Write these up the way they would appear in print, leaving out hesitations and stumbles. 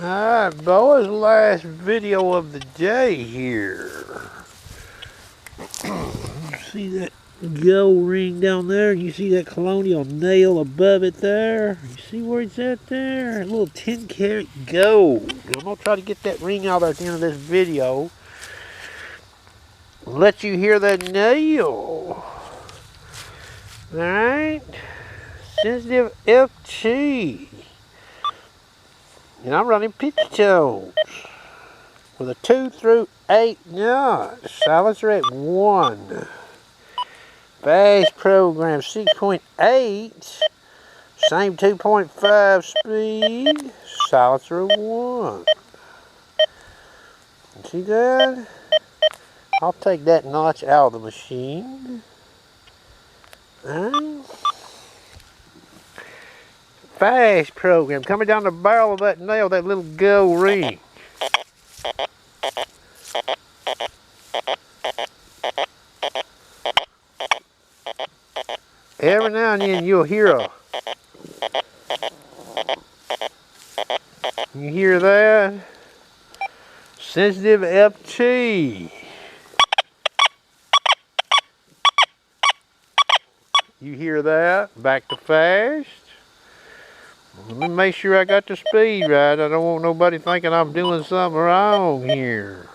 Alright, boys, last video of the day here. See that gold ring down there? You see that colonial nail above it there? You see where it's at there? A little 10 karat gold. I'm going to try to get that ring out at the end of this video. Let you hear that nail. Alright? Sensitive FT. And I'm running pitch tones with a 2 through 8 knots. Silencer at 1. Fast program 6.8. Same 2.5 speed. Silencer at 1. See that? I'll take that notch out of the machine. Fast program coming down the barrel of that nail, that little gold ring. Every now and then you'll hear you hear that? Sensitive FT. You hear that? Back to fast. Let me make sure I got the speed right. I don't want nobody thinking I'm doing something wrong here.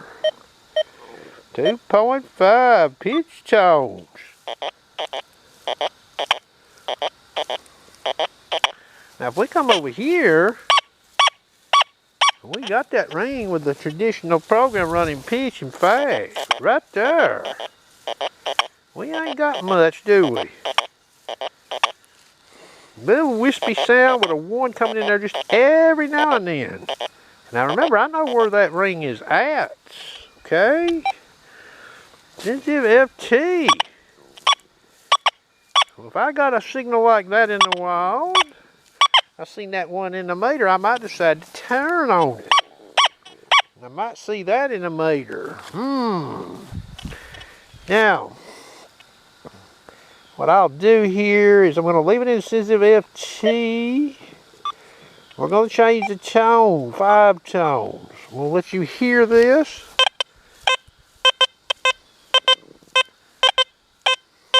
2.5 pitch tones. Now if we come over here, we got that ring with the traditional program running pitch and fast. Right there. We ain't got much, do we? Little wispy sound with a 1 coming in there just every now and then. Now remember, I know where that ring is at. Okay? Sensitive FT. Well, if I got a signal like that in the wild, I seen that one in the meter, I might decide to turn on it. I might see that in the meter. Now, what I'll do here is I'm going to leave it in sensitive FT. We're going to change the tone, 5 tones. We'll let you hear this.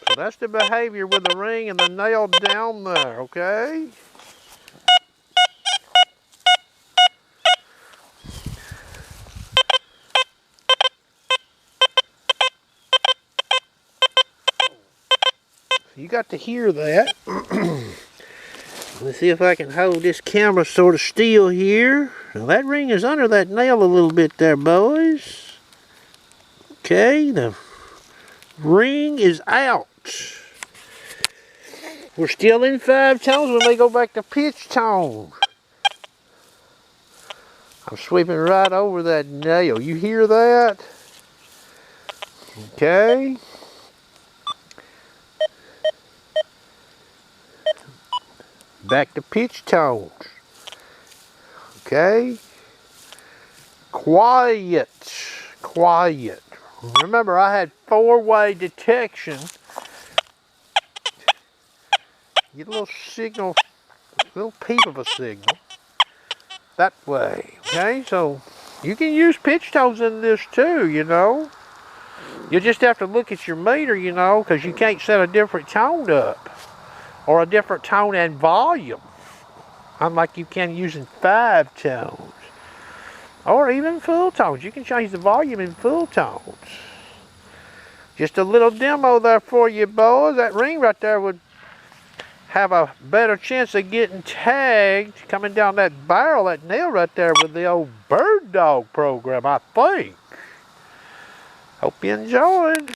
So that's the behavior with the ring and the nail down there, okay? You got to hear that. Let's see if I can hold this camera sort of still here. Now that ring is under that nail a little bit there, boys. Okay, the ring is out. We're still in 5 tones when they go back to pitch tone. I'm sweeping right over that nail. You hear that? Okay. Back to pitch tones. Okay. Quiet. Quiet. Remember, I had 4-way detection. Get a little signal, a little peep of a signal. That way. Okay, so you can use pitch tones in this too, you know. You just have to look at your meter, you know, because you can't set a different tone up. Or a different tone and volume, unlike you can using 5 tones, or even full tones. You can change the volume in full tones. Just a little demo there for you, boys. That ring right there would have a better chance of getting tagged coming down that barrel, that nail right there with the old bird dog program, I think. Hope you enjoyed.